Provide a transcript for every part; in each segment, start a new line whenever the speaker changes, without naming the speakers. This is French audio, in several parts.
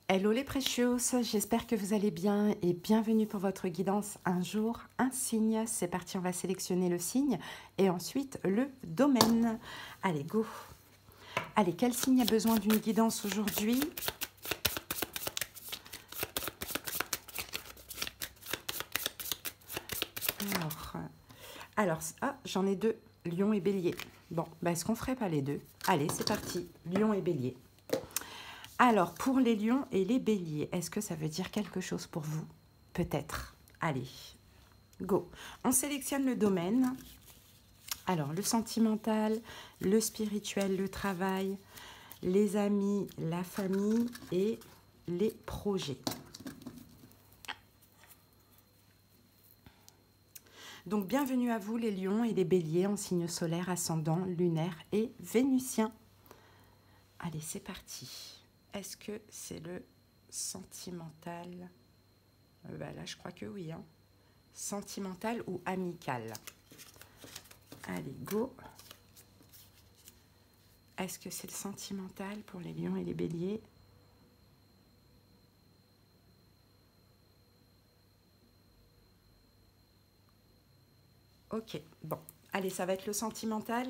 Hello les précieux, j'espère que vous allez bien et bienvenue pour votre guidance un jour, un signe. C'est parti, on va sélectionner le signe et ensuite le domaine. Allez, go. Allez, quel signe a besoin d'une guidance aujourd'hui? Alors, j'en ai deux, Lion et Bélier. Bon, bah, est-ce qu'on ferait pas les deux? Allez, c'est parti, Lion et Bélier. Alors, pour les lions et les béliers, est-ce que ça veut dire quelque chose pour vous? Peut-être. Allez, go. On sélectionne le domaine. Alors, le sentimental, le spirituel, le travail, les amis, la famille et les projets. Donc, bienvenue à vous les lions et les béliers en signe solaire, ascendant, lunaire et vénusien. Allez, c'est parti. Est-ce que c'est le sentimental? Là, je crois que oui. Hein. Sentimental ou amical? Allez, go. Est-ce que c'est le sentimental pour les lions et les béliers? Ok, bon. Allez, ça va être le sentimental.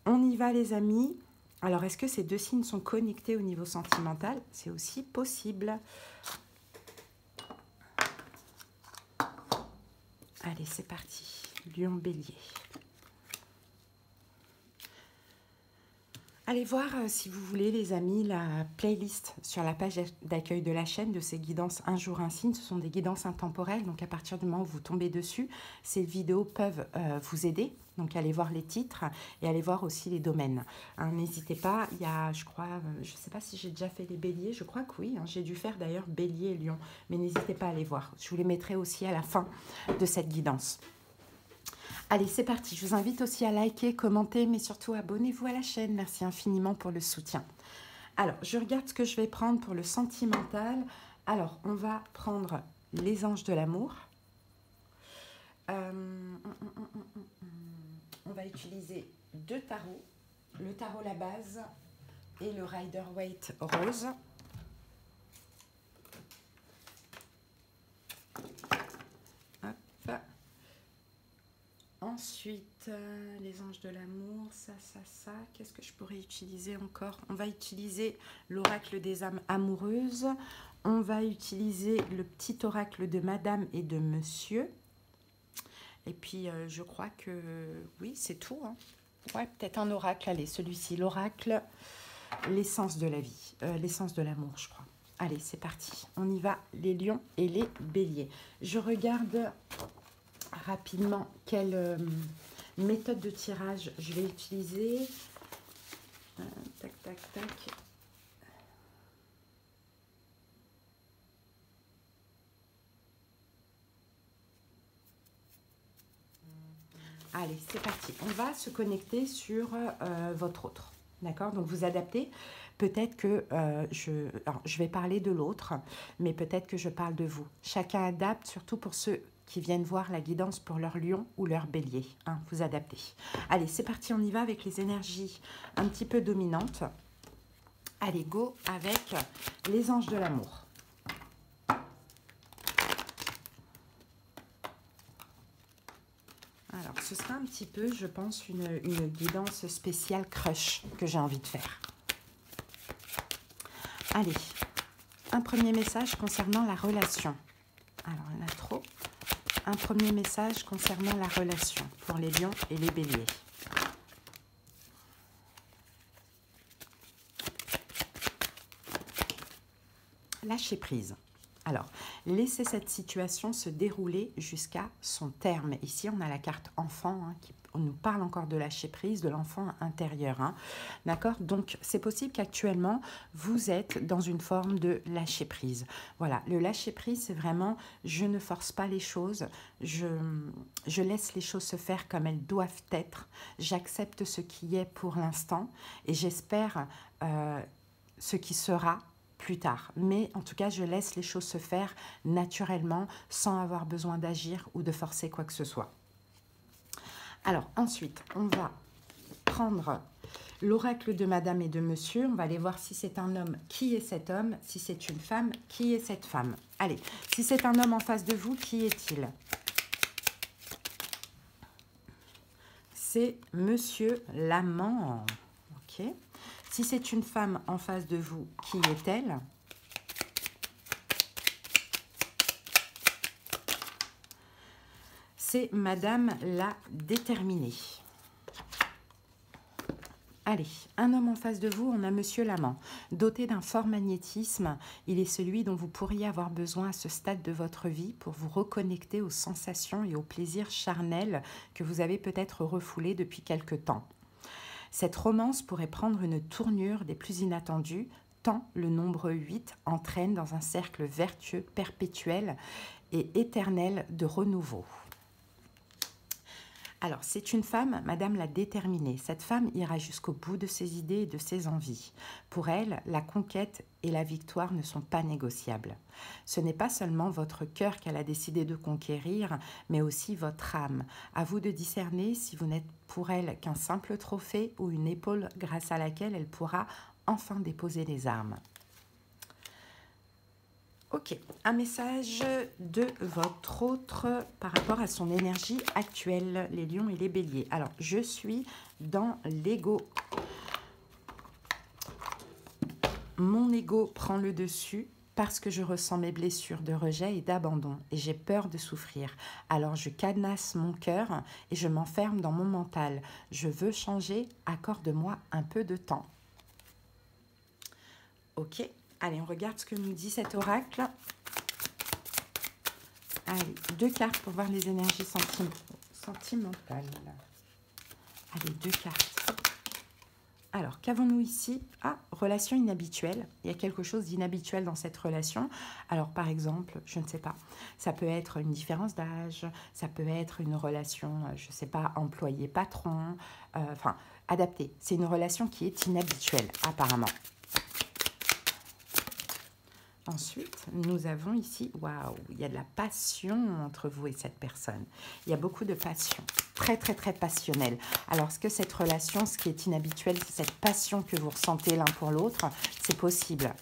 On y va, les amis. Alors, est-ce que ces deux signes sont connectés au niveau sentimental? C'est aussi possible. Allez, c'est parti. Lion, bélier. Allez voir, si vous voulez, les amis, la playlist sur la page d'accueil de la chaîne de ces guidances Un jour, un signe. Ce sont des guidances intemporelles. Donc, à partir du moment où vous tombez dessus, ces vidéos peuvent vous aider. Donc, allez voir les titres et allez voir aussi les domaines. Hein, n'hésitez pas. Il y a, je crois, je ne sais pas si j'ai déjà fait les béliers. Je crois que oui. Hein, j'ai dû faire d'ailleurs bélier et lion. Mais n'hésitez pas à aller voir. Je vous les mettrai aussi à la fin de cette guidance. Allez, c'est parti. Je vous invite aussi à liker, commenter, mais surtout abonnez-vous à la chaîne. Merci infiniment pour le soutien. Alors, je regarde ce que je vais prendre pour le sentimental. Alors, on va prendre les anges de l'amour. On va utiliser deux tarots. Le tarot La Base et le Rider-Waite Rose. Hop. Ensuite, les anges de l'amour, ça. Qu'est-ce que je pourrais utiliser encore? On va utiliser l'oracle des âmes amoureuses. On va utiliser le petit oracle de Madame et de Monsieur. Et puis, je crois que oui, c'est tout. Hein. Ouais, peut-être un oracle. Allez, celui-ci, l'oracle, l'essence de la vie, l'essence de l'amour, je crois. Allez, c'est parti. On y va, les lions et les béliers. Je regarde rapidement quelle méthode de tirage je vais utiliser. Tac. Allez, c'est parti. On va se connecter sur votre autre. D'accord? Donc, vous adaptez. Peut-être que je vais parler de l'autre, mais peut-être que je parle de vous. Chacun adapte, surtout pour ceux qui viennent voir la guidance pour leur lion ou leur bélier. Hein, vous adaptez. Allez, c'est parti, on y va avec les énergies un petit peu dominantes. Allez, go avec les anges de l'amour. Alors, ce sera un petit peu, je pense, une guidance spéciale crush que j'ai envie de faire. Allez, un premier message concernant la relation. Alors, il y en a trop. Un premier message concernant la relation pour les lions et les béliers. Lâcher prise. Alors, laissez cette situation se dérouler jusqu'à son terme. Ici, on a la carte enfant hein, qui nous parle encore de lâcher prise, de l'enfant intérieur. Hein. D'accord? Donc, c'est possible qu'actuellement, vous êtes dans une forme de lâcher prise. Voilà, le lâcher prise, c'est vraiment, je ne force pas les choses, je laisse les choses se faire comme elles doivent être, j'accepte ce qui est pour l'instant et j'espère ce qui sera plus tard. Mais en tout cas, je laisse les choses se faire naturellement sans avoir besoin d'agir ou de forcer quoi que ce soit. Alors ensuite, on va prendre L'oracle de madame et de monsieur, on va aller voir si c'est un homme, qui est cet homme? Si c'est une femme, qui est cette femme? Allez, si c'est un homme en face de vous, qui est-il? C'est monsieur l'amant. Ok. Si c'est une femme en face de vous, qui est-elle? C'est madame la déterminée. Allez, un homme en face de vous, on a monsieur l'amant. Doté d'un fort magnétisme, il est celui dont vous pourriez avoir besoin à ce stade de votre vie pour vous reconnecter aux sensations et aux plaisirs charnels que vous avez peut-être refoulés depuis quelque temps. Cette romance pourrait prendre une tournure des plus inattendues, tant le nombre 8 entraîne dans un cercle vertueux, perpétuel et éternel de renouveau. Alors, c'est une femme, madame la déterminée. Cette femme ira jusqu'au bout de ses idées et de ses envies. Pour elle, la conquête et la victoire ne sont pas négociables. Ce n'est pas seulement votre cœur qu'elle a décidé de conquérir, mais aussi votre âme. À vous de discerner si vous n'êtes pour elle qu'un simple trophée ou une épaule grâce à laquelle elle pourra enfin déposer les armes. Ok, un message de votre autre par rapport à son énergie actuelle, les lions et les béliers. Alors, je suis dans l'ego. Mon ego prend le dessus parce que je ressens mes blessures de rejet et d'abandon et j'ai peur de souffrir. Alors, je cadenasse mon cœur et je m'enferme dans mon mental. Je veux changer, accorde-moi un peu de temps. Ok. Allez, on regarde ce que nous dit cet oracle. Allez, 2 cartes pour voir les énergies sentimentales. Allez, 2 cartes. Alors, qu'avons-nous ici? Ah, relation inhabituelle. Il y a quelque chose d'inhabituel dans cette relation. Alors, par exemple, je ne sais pas, ça peut être une différence d'âge, ça peut être une relation, je ne sais pas, employé-patron, enfin, adaptée. C'est une relation qui est inhabituelle, apparemment. Ensuite, nous avons ici, waouh, il y a de la passion entre vous et cette personne. Il y a beaucoup de passion, très, très, très passionnelle. Alors, est-ce que cette relation, ce qui est inhabituel, c'est cette passion que vous ressentez l'un pour l'autre? C'est possible.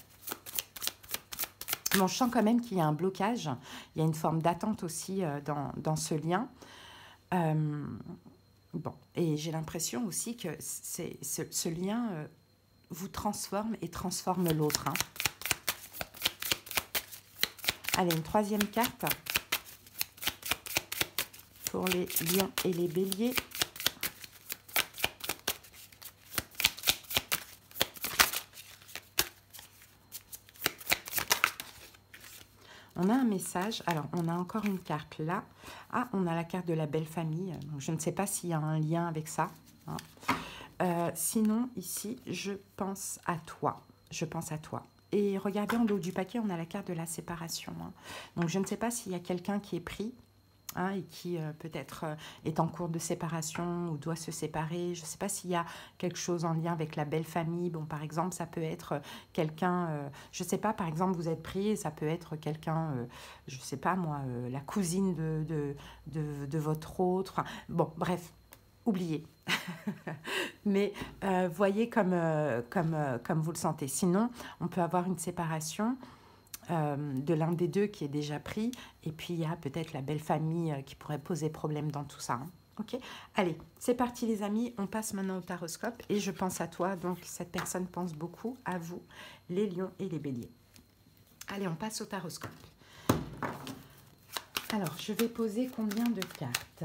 Mais on sent quand même qu'il y a un blocage. Il y a une forme d'attente aussi dans ce lien. Bon, et j'ai l'impression aussi que ce lien vous transforme et transforme l'autre, hein. Allez, une 3e carte pour les lions et les béliers. On a un message. Alors, on a encore une carte là. Ah, on a la carte de la belle famille. Donc, je ne sais pas s'il y a un lien avec ça, hein. Sinon, ici, je pense à toi. Je pense à toi. Et regardez en haut du paquet, on a la carte de la séparation, hein. Donc, je ne sais pas s'il y a quelqu'un qui est pris, hein, et qui peut-être est en cours de séparation ou doit se séparer. Je ne sais pas s'il y a quelque chose en lien avec la belle famille. Bon, par exemple, ça peut être quelqu'un, je ne sais pas, par exemple, vous êtes pris et ça peut être quelqu'un, je ne sais pas moi, la cousine de votre autre. Enfin, bon, bref, oubliez. Mais voyez comme vous le sentez. Sinon, on peut avoir une séparation de l'un des deux qui est déjà pris. Et puis, il y a peut-être la belle famille qui pourrait poser problème dans tout ça, hein. Ok, allez, c'est parti les amis. On passe maintenant au taroscope. Et je pense à toi. Donc, cette personne pense beaucoup à vous, les lions et les béliers. Allez, on passe au taroscope. Alors, je vais poser combien de cartes ?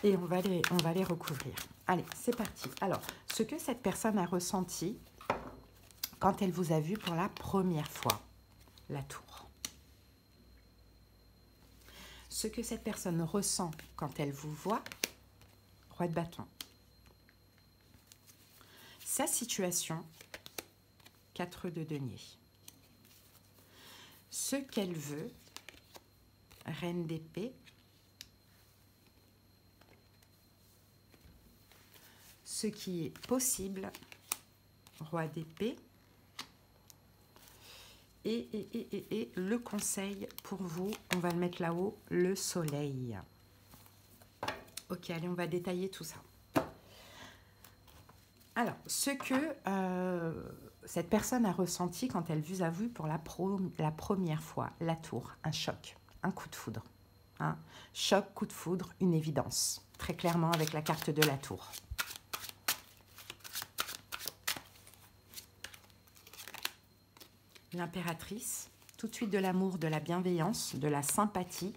Et on va les recouvrir. Allez, c'est parti. Alors, ce que cette personne a ressenti quand elle vous a vu pour la première fois, la tour. Ce que cette personne ressent quand elle vous voit, roi de bâton. Sa situation, 4 de denier. Ce qu'elle veut, reine d'épée. ce qui est possible, roi d'épée. Et le conseil pour vous, on va le mettre là-haut, le soleil. Ok, allez, on va détailler tout ça. Alors, ce que cette personne a ressenti quand elle vous a vu pour la première fois, la tour, un choc, un coup de foudre. Hein. Choc, coup de foudre, une évidence. Très clairement avec la carte de la tour. L'impératrice, tout de suite de l'amour, de la bienveillance, de la sympathie,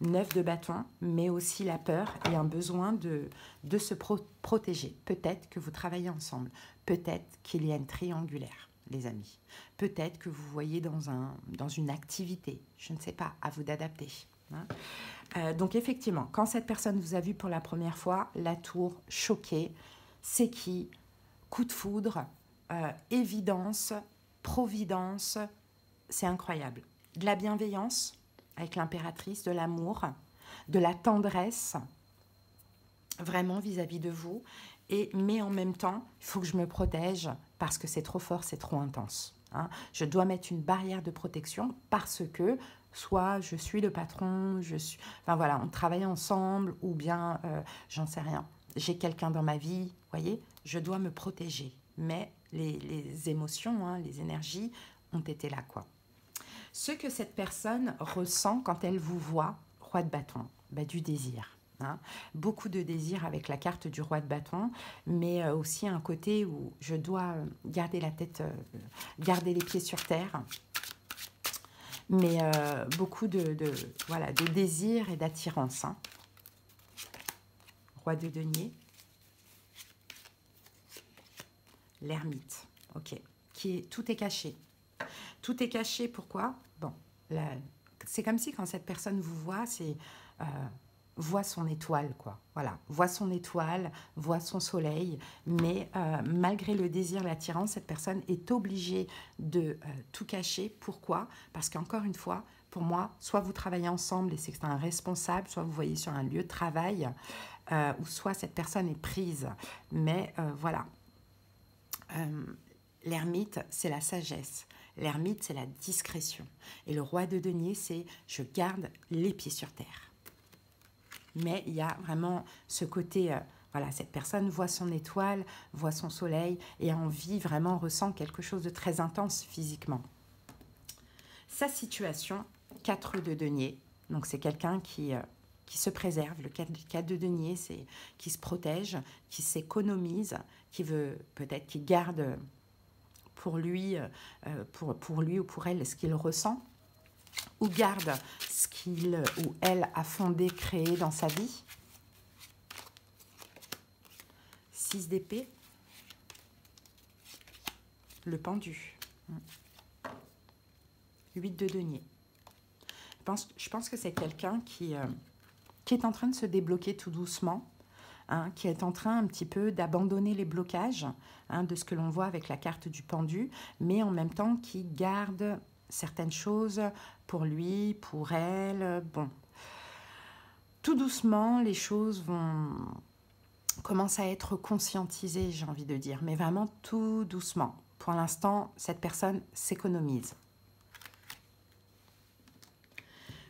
9 de bâton, mais aussi la peur et un besoin de se protéger. Peut-être que vous travaillez ensemble, peut-être qu'il y a une triangulaire, les amis. Peut-être que vous voyez dans une activité, je ne sais pas, à vous d'adapter. Hein. Donc effectivement, quand cette personne vous a vu pour la première fois, la tour, choquée, c'est qui? Coup de foudre, évidence, providence, c'est incroyable. De la bienveillance avec l'impératrice, de l'amour, de la tendresse, vraiment vis-à-vis de vous. Mais en même temps, il faut que je me protège parce que c'est trop fort, c'est trop intense. Hein. Je dois mettre une barrière de protection parce que soit je suis le patron, enfin voilà, on travaille ensemble ou bien, j'en sais rien, j'ai quelqu'un dans ma vie, vous voyez, je dois me protéger. Mais les émotions, hein, les énergies ont été là, quoi. Ce que cette personne ressent quand elle vous voit, roi de bâton, du désir. Hein. Beaucoup de désir avec la carte du roi de bâton, mais aussi un côté où je dois garder la tête, garder les pieds sur terre. Mais beaucoup de désir et d'attirance. Hein. Roi de denier. L'ermite, ok. Tout est caché. Tout est caché, pourquoi? Bon, c'est comme si quand cette personne vous voit, voit son étoile, quoi. Voilà, voit son étoile, voit son soleil, mais malgré le désir, l'attirance, cette personne est obligée de tout cacher. Pourquoi? Parce qu'encore une fois, pour moi, soit vous travaillez ensemble et c'est un responsable, soit vous voyez sur un lieu de travail, ou soit cette personne est prise. Mais voilà. L'ermite, c'est la sagesse. L'ermite, c'est la discrétion. Et le roi de denier, c'est je garde les pieds sur terre. Mais il y a vraiment ce côté, voilà, cette personne voit son étoile, voit son soleil et a envie, vraiment ressent quelque chose de très intense physiquement. Sa situation, 4 de denier. Donc c'est quelqu'un qui se préserve. Le 4 de denier, c'est qui se protège, qui s'économise, qui veut peut-être qui garde pour lui ou pour elle ce qu'il ressent, ou garde ce qu'il ou elle a fondé, créé dans sa vie. 6 d'épée, le pendu. 8 de denier. Je pense que c'est quelqu'un qui est en train de se débloquer tout doucement, hein, qui est en train un petit peu d'abandonner les blocages, hein, de ce que l'on voit avec la carte du pendu, mais en même temps qui garde certaines choses pour lui, pour elle. Bon, tout doucement, les choses commencent à être conscientisées, j'ai envie de dire, mais vraiment tout doucement. Pour l'instant, cette personne s'économise.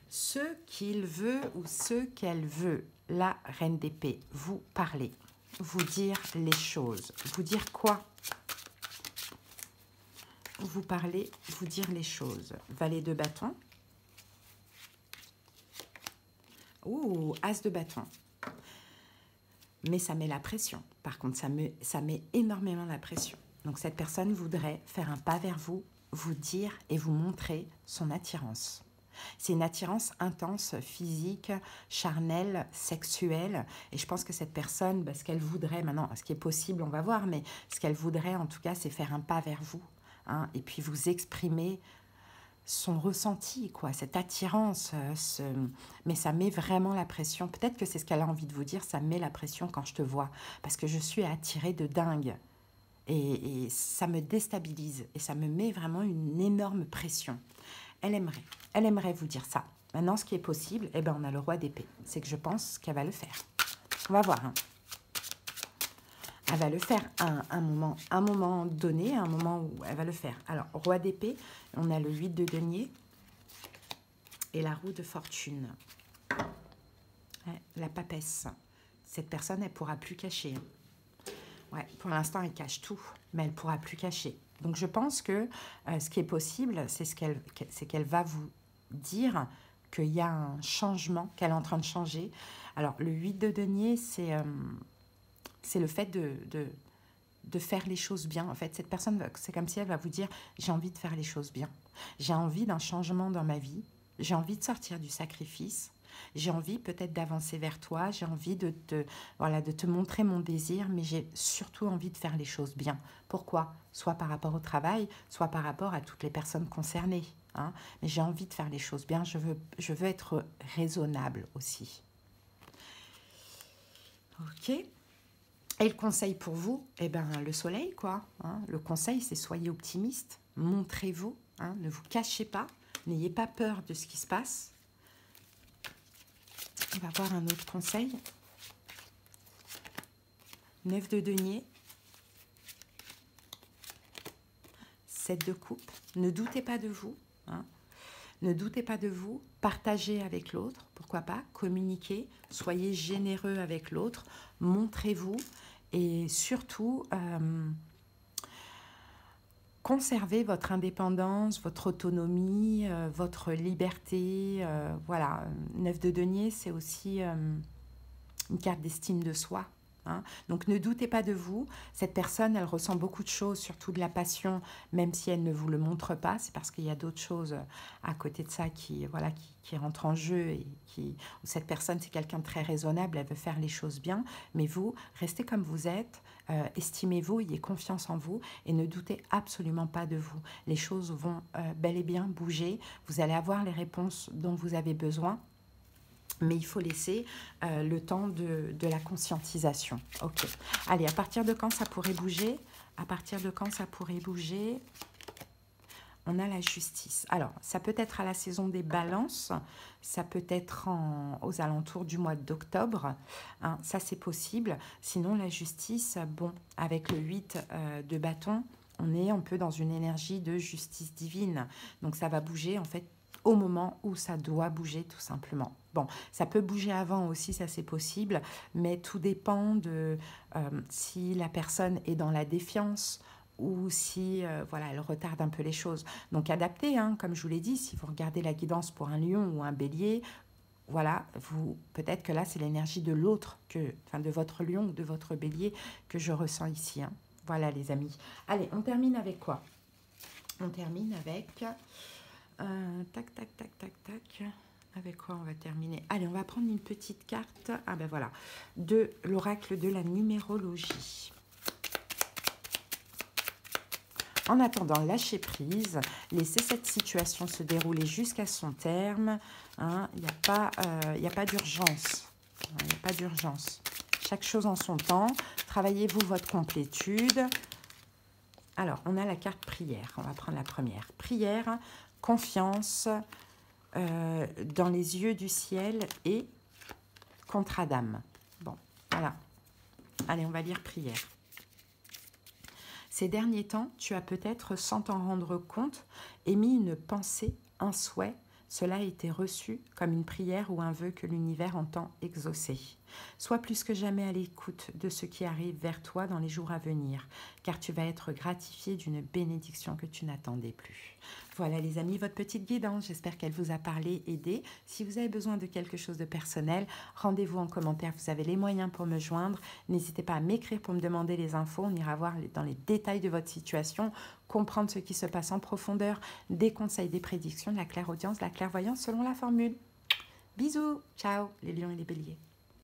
Ce qu'il veut ou ce qu'elle veut, la reine d'épée, vous parler, vous dire les choses. Vous dire quoi? Vous parler, vous dire les choses. Valet de bâton. Ouh, as de bâton. Mais ça met la pression. Par contre, ça met énormément la pression. Donc cette personne voudrait faire un pas vers vous, vous dire et vous montrer son attirance. C'est une attirance intense, physique, charnelle, sexuelle. Et je pense que cette personne, ce qu'elle voudrait, maintenant, ce qui est possible, on va voir, mais ce qu'elle voudrait, en tout cas, c'est faire un pas vers vous. Hein, et puis vous exprimer son ressenti, quoi, cette attirance. Mais ça met vraiment la pression. Peut-être que c'est ce qu'elle a envie de vous dire, ça met la pression quand je te vois. Parce que je suis attirée de dingue. Et ça me déstabilise. Et ça me met vraiment une énorme pression. Elle aimerait vous dire ça. Maintenant, ce qui est possible, on a le roi d'épée. C'est que je pense qu'elle va le faire. On va voir. Hein. Elle va le faire à un moment donné, à un moment où elle va le faire. Alors, roi d'épée, on a le 8 de denier et la roue de fortune. Ouais, la papesse. Cette personne, elle ne pourra plus cacher. Ouais, pour l'instant, elle cache tout, mais elle ne pourra plus cacher. Donc, je pense que ce qui est possible, c'est qu'elle va vous dire qu'il y a un changement, qu'elle est en train de changer. Alors, le 8 de denier, c'est le fait de faire les choses bien. En fait, cette personne, c'est comme si elle va vous dire « j'ai envie de faire les choses bien. J'ai envie d'un changement dans ma vie. J'ai envie de sortir du sacrifice. J'ai envie peut-être d'avancer vers toi. J'ai envie de te montrer mon désir, mais j'ai surtout envie de faire les choses bien. » Pourquoi? Soit par rapport au travail, soit par rapport à toutes les personnes concernées. Hein. Mais j'ai envie de faire les choses bien. Je veux être raisonnable aussi. Ok. Et le conseil pour vous, eh ben, le soleil, quoi. Hein. Le conseil, c'est soyez optimiste, montrez-vous, hein, ne vous cachez pas, n'ayez pas peur de ce qui se passe. On va voir un autre conseil. 9 de denier. 7 de coupe. Ne doutez pas de vous. Hein. Ne doutez pas de vous. Partagez avec l'autre. Pourquoi pas? Communiquez. Soyez généreux avec l'autre. Montrez-vous. Et surtout, conservez votre indépendance, votre autonomie, votre liberté. Voilà, 9 de denier, c'est aussi une carte d'estime de soi. Hein. Donc ne doutez pas de vous. Cette personne, elle ressent beaucoup de choses, surtout de la passion, même si elle ne vous le montre pas. C'est parce qu'il y a d'autres choses à côté de ça qui rentrent en jeu. Et cette personne, c'est quelqu'un de très raisonnable, elle veut faire les choses bien. Mais vous, restez comme vous êtes, estimez-vous, ayez confiance en vous et ne doutez absolument pas de vous. Les choses vont bel et bien bouger. Vous allez avoir les réponses dont vous avez besoin. Mais il faut laisser le temps de la conscientisation. Ok. Allez, à partir de quand ça pourrait bouger? À partir de quand ça pourrait bouger? On a la justice. Alors, ça peut être à la saison des balances, ça peut être aux alentours du mois d'octobre. Hein, ça, c'est possible. Sinon, la justice, bon, avec le 8 de bâton, on est un peu dans une énergie de justice divine. Donc, ça va bouger, en fait, au moment où ça doit bouger, tout simplement. Bon, ça peut bouger avant aussi, ça c'est possible, mais tout dépend de si la personne est dans la défiance ou si elle retarde un peu les choses. Donc adaptez, hein, comme je vous l'ai dit, si vous regardez la guidance pour un lion ou un bélier, voilà, peut-être que là c'est l'énergie de l'autre, de votre lion ou de votre bélier que je ressens ici. Hein. Voilà les amis. Allez, on termine avec quoi? On termine avec... tac, tac, tac, tac, tac. Avec quoi on va terminer? Allez, on va prendre une petite carte. Ah ben voilà, de l'oracle de la numérologie. En attendant, lâchez prise. Laissez cette situation se dérouler jusqu'à son terme. Hein, il n'y a pas d'urgence. Il n'y a pas d'urgence. Chaque chose en son temps. Travaillez-vous votre complétude. Alors, on a la carte prière. On va prendre la première. Prière. Confiance dans les yeux du ciel et contre Adam. Bon, voilà. Allez, on va lire prière. Ces derniers temps, tu as peut-être, sans t'en rendre compte, émis une pensée, un souhait. Cela a été reçu comme une prière ou un vœu que l'univers entend exaucer. Sois plus que jamais à l'écoute de ce qui arrive vers toi dans les jours à venir, car tu vas être gratifié d'une bénédiction que tu n'attendais plus. Voilà les amis, votre petite guidance, j'espère qu'elle vous a parlé, aidé. Si vous avez besoin de quelque chose de personnel, rendez-vous en commentaire, vous avez les moyens pour me joindre. N'hésitez pas à m'écrire pour me demander les infos, on ira voir dans les détails de votre situation, comprendre ce qui se passe en profondeur, des conseils, des prédictions, de la clairaudience, de la clairvoyance selon la formule. Bisous, ciao les lions et les béliers.